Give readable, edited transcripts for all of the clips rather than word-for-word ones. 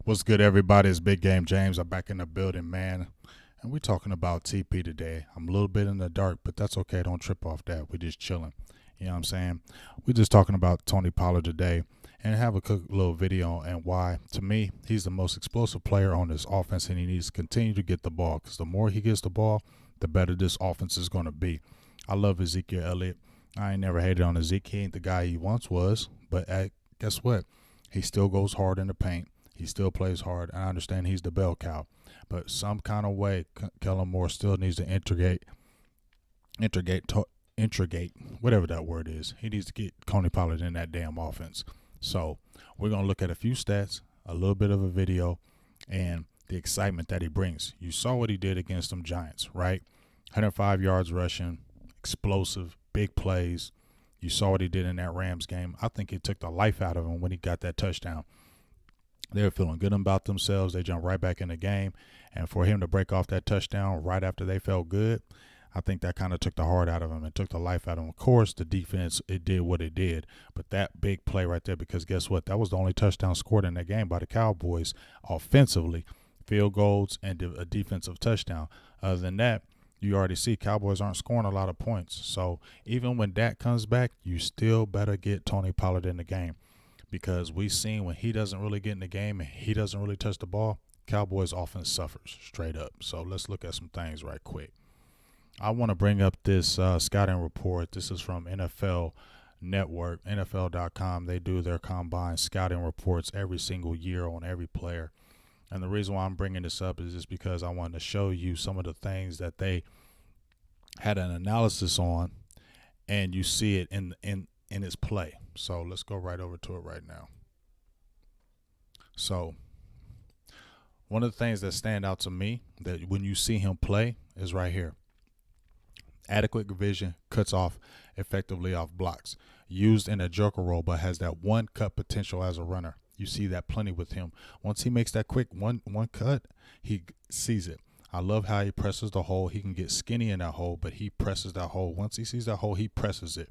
What's good, everybody? It's Big Game James. I'm back in the building, man. And we're talking about TP today. I'm a little bit in the dark, but that's okay. Don't trip off that. We're just chilling. You know what I'm saying? We're just talking about Tony Pollard today and have a quick little video and why, to me, he's the most explosive player on this offense, and he needs to continue to get the ball because the more he gets the ball, the better this offense is going to be. I love Ezekiel Elliott. I ain't never hated on Ezekiel. He ain't the guy he once was, but guess what? He still goes hard in the paint. He still plays hard. I understand he's the bell cow, but some kind of way, Kellen Moore still needs to integrate, whatever that word is. He needs to get Tony Pollard in that damn offense. So we're going to look at a few stats, a little bit of a video, and the excitement that he brings. You saw what he did against them Giants, right? 105 yards rushing, explosive, big plays. You saw what he did in that Rams game. I think it took the life out of him when he got that touchdown. They were feeling good about themselves. They jumped right back in the game. And for him to break off that touchdown right after they felt good, I think that kind of took the heart out of him and took the life out of him. Of course, the defense, it did what it did. But that big play right there, because guess what? That was the only touchdown scored in that game by the Cowboys offensively. Field goals and a defensive touchdown. Other than that, you already see Cowboys aren't scoring a lot of points. So even when Dak comes back, you still better get Tony Pollard in the game. Because we've seen when he doesn't really get in the game and he doesn't really touch the ball, Cowboys offense suffers straight up. So let's look at some things right quick. I want to bring up this scouting report. This is from NFL Network, NFL.com. They do their combine scouting reports every single year on every player. And the reason why I'm bringing this up is just because I wanted to show you some of the things that they had an analysis on, and you see it in its play. So let's go right over to it right now. So one of the things that stand out to me that when you see him play is right here. Adequate vision, cuts off effectively off blocks. Used in a joker role, but has that one cut potential as a runner. You see that plenty with him. Once he makes that quick one cut, he sees it. I love how he presses the hole. He can get skinny in that hole, but he presses that hole. Once he sees that hole, he presses it.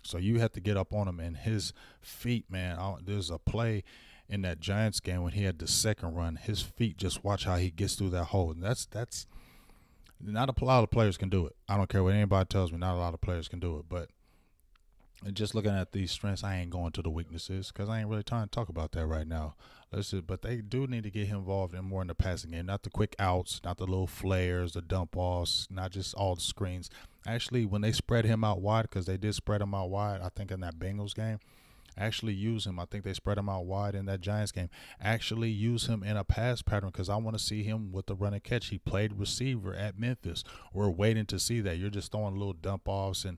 So you have to get up on him, and his feet, man. There's a play in that Giants game when he had the second run. His feet, just watch how he gets through that hole. And that's not a lot of players can do it. I don't care what anybody tells me. Not a lot of players can do it. But just looking at these strengths, I ain't going to the weaknesses because I ain't really trying to talk about that right now. But they do need to get him involved more in the passing game. Not the quick outs, not the little flares, the dump offs, not just all the screens. Actually, when they spread him out wide, because they did spread him out wide, I think in that Bengals game, actually use him. I think they spread him out wide in that Giants game. Actually use him in a pass pattern because I want to see him with the run and catch. He played receiver at Memphis. We're waiting to see that. You're just throwing little dump offs and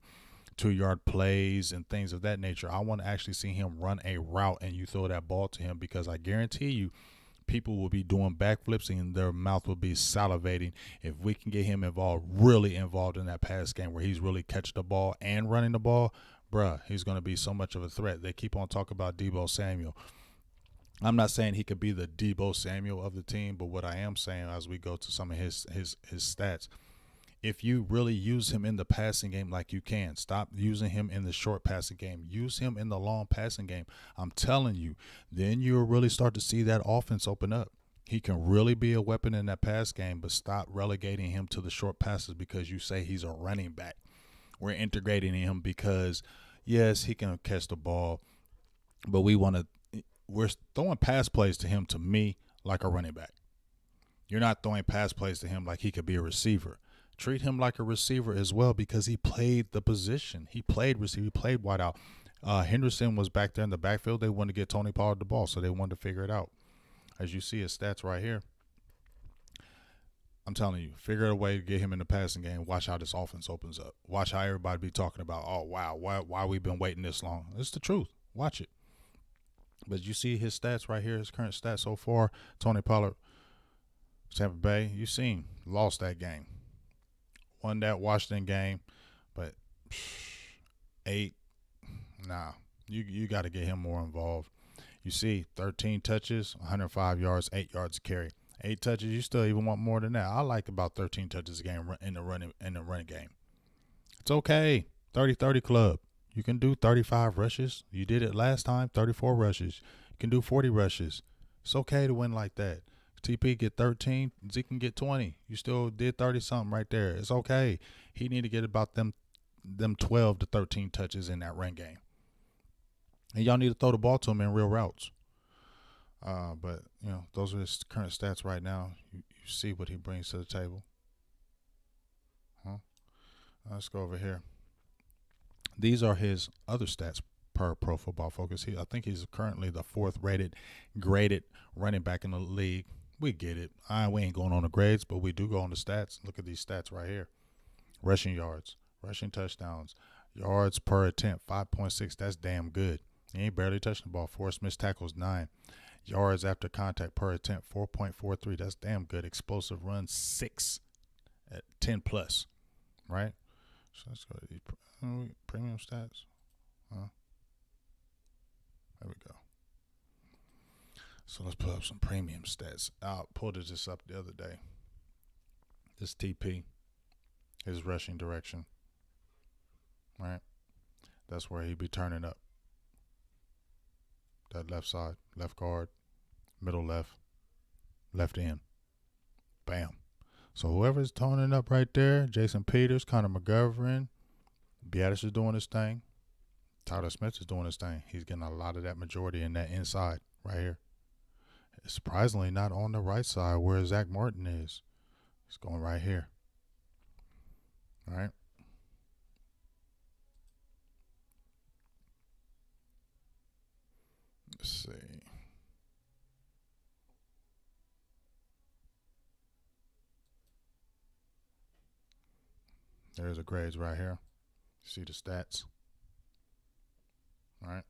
2-yard plays and things of that nature. I want to actually see him run a route and you throw that ball to him, because I guarantee you people will be doing backflips and their mouth will be salivating if we can get him involved, really involved in that pass game where he's really catching the ball and running the ball. Bruh, he's going to be so much of a threat. They keep on talking about Deebo Samuel. I'm not saying he could be the Deebo Samuel of the team, but what I am saying as we go to some of his stats, if you really use him in the passing game like you can, stop using him in the short passing game. Use him in the long passing game. I'm telling you, then you'll really start to see that offense open up. He can really be a weapon in that pass game, but stop relegating him to the short passes because you say he's a running back. We're integrating him because, yes, he can catch the ball, but we're throwing pass plays to him, to me, like a running back. You're not throwing pass plays to him like he could be a receiver. Treat him like a receiver as well because he played the position. He played receiver. He played wide out. Henderson was back there in the backfield. They wanted to get Tony Pollard the ball, so they wanted to figure it out. As you see his stats right here, I'm telling you, figure out a way to get him in the passing game. Watch how this offense opens up. Watch how everybody be talking about, oh, wow, why we been waiting this long. It's the truth. Watch it. But you see his stats right here, his current stats so far. Tony Pollard, Tampa Bay, you seen, lost that game. Won that Washington game, but 8, nah. You got to get him more involved. You see, 13 touches, 105 yards, 8 yards a carry. 8 touches, you still even want more than that. I like about 13 touches a game in the running game. It's okay. 30-30 club. You can do 35 rushes. You did it last time, 34 rushes. You can do 40 rushes. It's okay to win like that. TP get 13, Zeke can get 20. You still did 30 something right there. It's okay. He need to get about them 12 to 13 touches in that run game. And y'all need to throw the ball to him in real routes. But, you know, those are his current stats right now. You see what he brings to the table. Let's go over here. These are his other stats per Pro Football Focus. I think he's currently the 4th graded running back in the league. We get it. We ain't going on the grades, but we do go on the stats. Look at these stats right here. Rushing yards, rushing touchdowns, yards per attempt, 5.6. That's damn good. He ain't barely touching the ball. Forced missed tackles, 9. Yards after contact per attempt, 4.43. That's damn good. Explosive runs, 6 at 10 plus, right? So let's go to these premium stats. There we go. So let's put up some premium stats. I pulled this up the other day. This TP, his rushing direction, right? That's where he'd be turning up. That left side, left guard, middle left, left end. Bam. So whoever's turning up right there, Jason Peters, Connor McGovern, Biadasz is doing his thing. Tyler Smith is doing his thing. He's getting a lot of that majority in that inside right here. Surprisingly, not on the right side where Zach Martin is. He's going right here. All right. Let's see. There's the grades right here. See the stats. All right.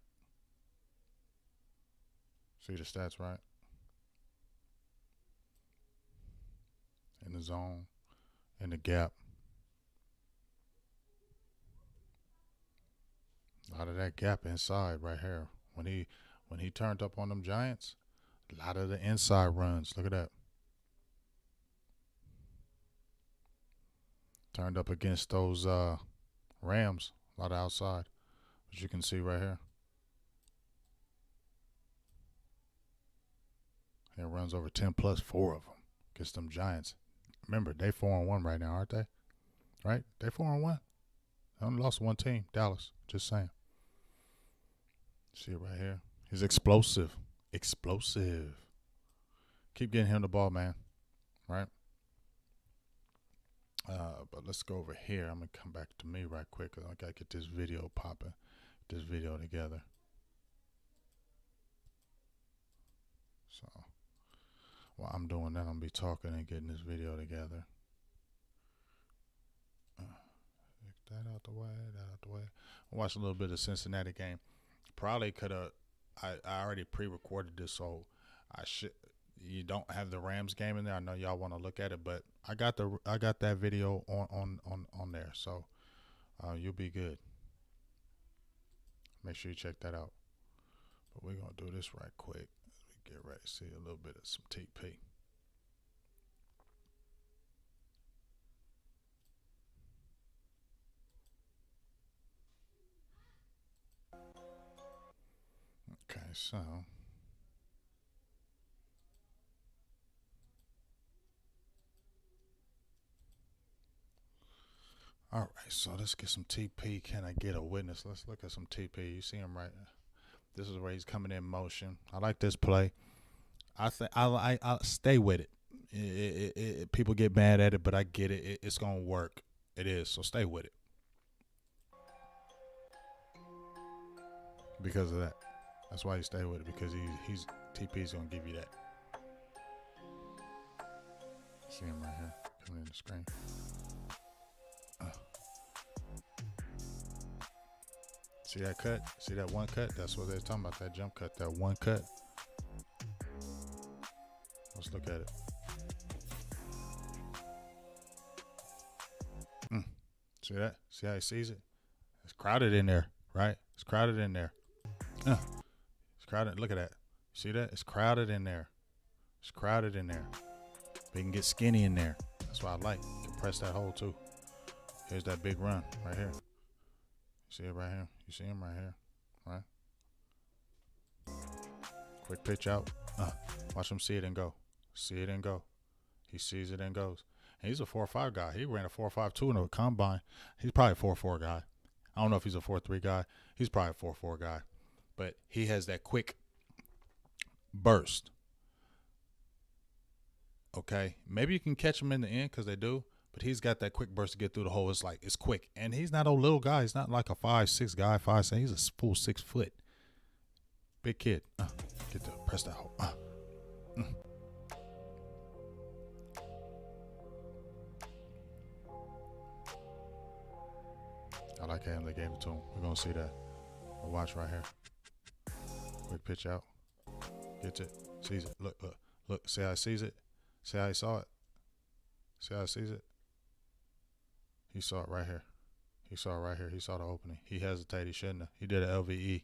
See the stats, right? In the zone, in the gap. A lot of that gap inside right here. When he turned up on them Giants, a lot of the inside runs. Look at that. Turned up against those Rams, a lot of outside, as you can see right here. It runs over 10 plus, 4 of them against them Giants. Remember, they 4-1 right now, aren't they? Right? They 4-1. They only lost one team, Dallas. Just saying. See it right here. He's explosive. Explosive. Keep getting him the ball, man. Right? But let's go over here. I'm going to come back to me right quick because I got to get this video popping. This video together. So, while I'm doing that, I'm going to be talking and getting this video together. That out the way, that out the way. I watched a little bit of Cincinnati game. Probably could have. I already pre-recorded this, so I should. You don't have the Rams game in there. I know y'all want to look at it, but I got that video on there, so you'll be good. Make sure you check that out. But we're gonna do this right quick as we get ready to see a little bit of some TP. Okay, so. All right, so let's get some TP. Can I get a witness? Let's look at some TP. You see him right now. This is where he's coming in motion. I like this play. I think I stay with it. People get mad at it, but I get it. It's gonna work. It is. So stay with it. Because of that. That's why you stay with it, because he's TP's gonna give you that. See him right here coming in the screen. See that cut? See that one cut? That's what they're talking about, that jump cut, that one cut. Let's look at it. See that? See how he sees it? It's crowded in there, right? It's crowded in there. It's crowded. Look at that. See that? It's crowded in there. It's crowded in there. But you can get skinny in there. That's what I like. You can press that hole too. Here's that big run right here. See it right here? You see him right here, right? Quick pitch out. Watch him see it and go. See it and go. He sees it and goes. And he's a 4.5 guy. He ran a 4.52 in a combine. He's probably a 4.4 guy. I don't know if he's a 4.3 guy. He's probably a 4.4 guy. But he has that quick burst. Okay, maybe you can catch him in the end because they do, but he's got that quick burst to get through the hole. It's like, it's quick. And he's not a little guy. He's not like a 5'6" guy, 5'7". He's a full 6 foot. Big kid. Get the press that hole. I like how they gave it to him. We're going to see that. We'll watch right here. Quick pitch out. Gets it. Sees it. Look, look, look. See how he sees it? See how he saw it? See how he sees it? He saw it right here. He saw it right here. He saw the opening. He hesitated. He shouldn't have. He did an LVE.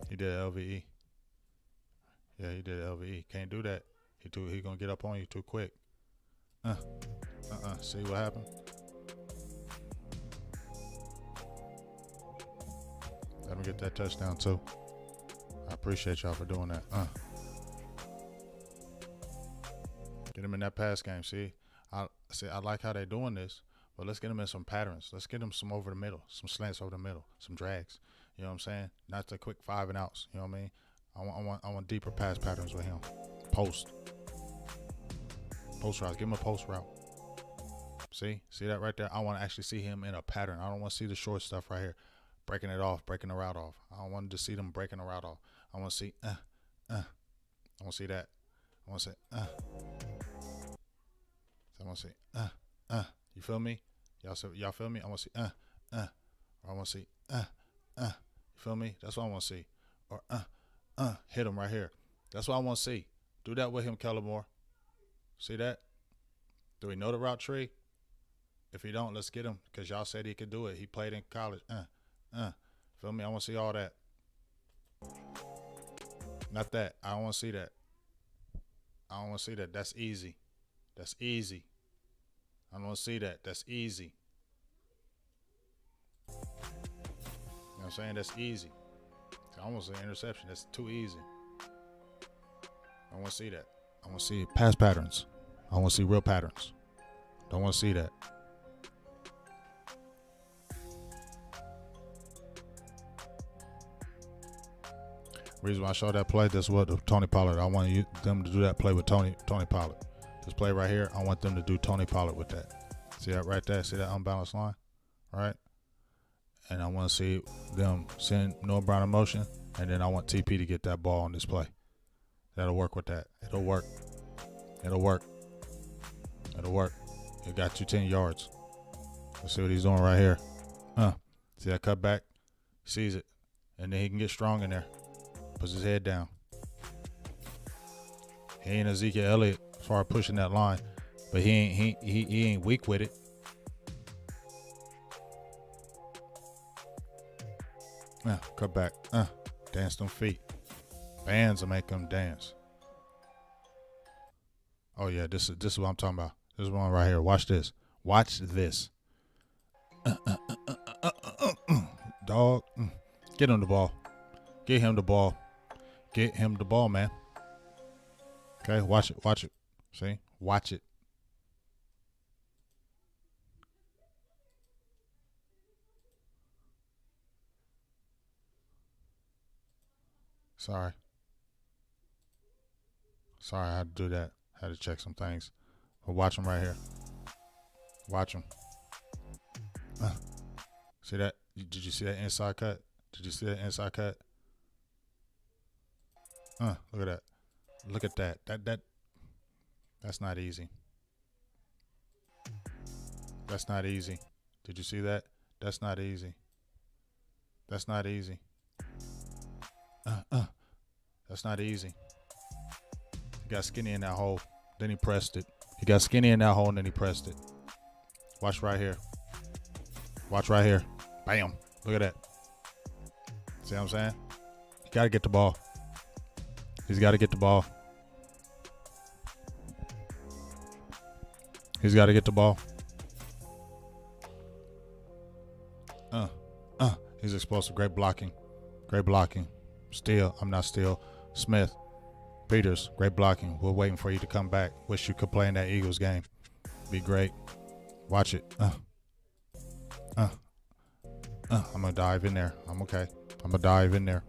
He did an LVE. Yeah, he did an LVE. Can't do that. He gonna get up on you too quick. See what happened? Let me get that touchdown too. I appreciate y'all for doing that. Get him in that pass game. See, I like how they're doing this, but let's get him in some patterns. Let's get him some over the middle, some slants over the middle, some drags. You know what I'm saying? Not the quick 5 and outs. You know what I mean? I want deeper pass patterns with him. Post routes. Give him a post route. See that right there? I want to actually see him in a pattern. I don't want to see the short stuff right here, breaking it off, breaking the route off. I don't want to see them breaking the route off. I want to see I want to see that. I want to say I want to see You feel me? Y'all feel me? I want to see Or I want to see You feel me? That's what I want to see. Or hit him right here. That's what I want to see. Do that with him, Kellamore. See that? Do we know the route tree? If he don't, let's get him, because y'all said he could do it. He played in college. Feel me? I want to see all that. Not that. I don't want to see that. I don't want to see that. That's easy. That's easy. I don't want to see that. That's easy. You know what I'm saying? That's easy. I almost an interception. That's too easy. I want to see that. I want to see pass patterns. I want to see real patterns. Don't want to see that. Reason why I showed that play, that's what Tony Pollard. I want them to do that play with Tony Pollard. This play right here, I want them to do Tony Pollard with that. See that right there? See that unbalanced line? Right? And I want to see them send Noah Brown in motion, and then I want TP to get that ball on this play. That'll work with that. It'll work. It'll work. It'll work. It got you 10 yards. Let's see what he's doing right here. See that cut back? Sees it. And then he can get strong in there. Puts his head down. He ain't Ezekiel Elliott as far as pushing that line, but he ain't weak with it. Cut back. Dance them feet. Bands will make them dance. Oh yeah, this is what I'm talking about. This one right here. Watch this. Watch this. Dog. Get him the ball. Get him the ball. Get him the ball, man. Okay, watch it. Watch it. See? Watch it. Sorry, I had to do that. Had to check some things. But watch him right here. Watch him. See that? Did you see that inside cut? Did you see that inside cut? Look at that. Look at that. That's not easy. That's not easy. Did you see that? That's not easy. That's not easy. That's not easy. He got skinny in that hole. Then he pressed it. He got skinny in that hole and then he pressed it. Watch right here. Watch right here. Bam. Look at that. See what I'm saying? You got to get the ball. He's got to get the ball. He's got to get the ball. He's explosive. Great blocking. Great blocking. Still. I'm not still. Smith, Peters, great blocking. We're waiting for you to come back. Wish you could play in that Eagles game. Be great. Watch it. I'm going to dive in there. I'm okay. I'm going to dive in there.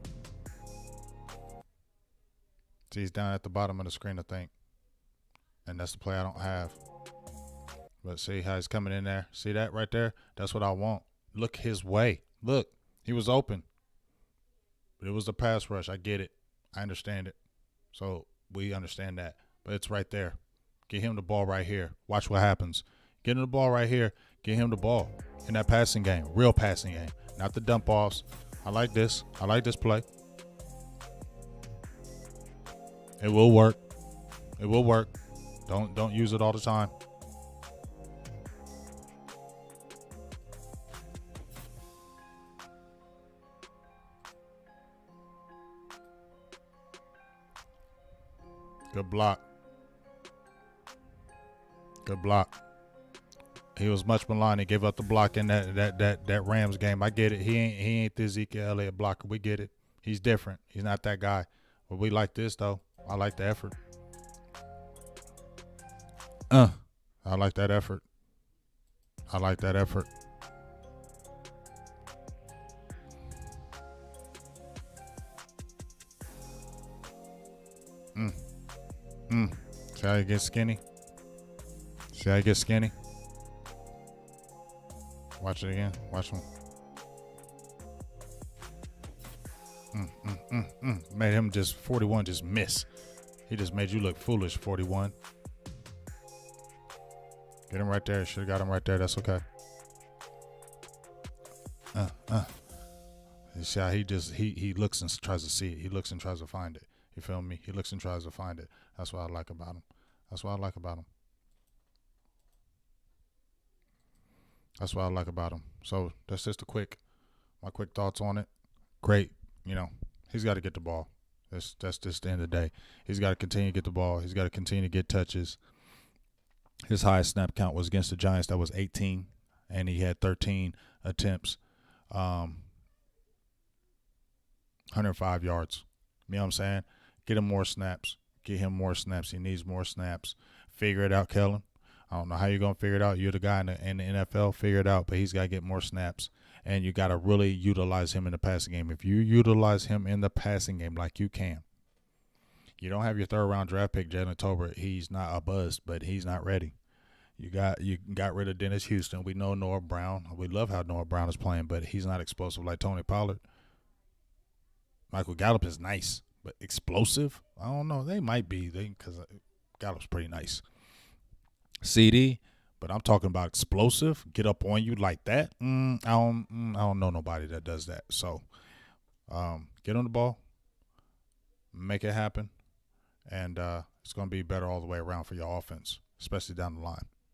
See, he's down at the bottom of the screen, I think. And that's the play I don't have. But see how he's coming in there? See that right there? That's what I want. Look his way. Look, he was open. But it was a pass rush. I get it. I understand it. So we understand that. But it's right there. Get him the ball right here. Watch what happens. Get him the ball right here. Get him the ball in that passing game. Real passing game. Not the dump offs. I like this. I like this play. It will work. It will work. Don't use it all the time. Good block. Good block. He was much maligned. He gave up the block in that Rams game. I get it. He ain't the Ezekiel Elliott blocker. We get it. He's different. He's not that guy. But we like this though. I like the effort. I like that effort. I like that effort. See how he gets skinny? See how he gets skinny? Watch it again. Watch him. Made him just 41 just miss. He just made you look foolish, 41. Get him right there. Should have got him right there. That's okay. You see how he looks and tries to see it. He looks and tries to find it. You feel me? He looks and tries to find it. That's what I like about him. That's what I like about him. That's what I like about him. So that's just my quick thoughts on it. Great. You know, he's got to get the ball. That's just the end of the day. He's got to continue to get the ball. He's got to continue to get touches. His highest snap count was against the Giants. That was 18, and he had 13 attempts, 105 yards. You know what I'm saying? Get him more snaps. Get him more snaps. He needs more snaps. Figure it out, Kellen. I don't know how you're going to figure it out. You're the guy in the NFL. Figure it out, but he's got to get more snaps. And you got to really utilize him in the passing game. If you utilize him in the passing game like you can, you don't have your third-round draft pick, Jalen Tolbert. He's not a bust, but he's not ready. You got rid of Dennis Houston. We know Noah Brown. We love how Noah Brown is playing, but he's not explosive like Tony Pollard. Michael Gallup is nice, but explosive? I don't know. They might be because Gallup's pretty nice. CD, but I'm talking about explosive. Get up on you like that. I don't know nobody that does that. So get on the ball, make it happen, and it's going to be better all the way around for your offense, especially down the line.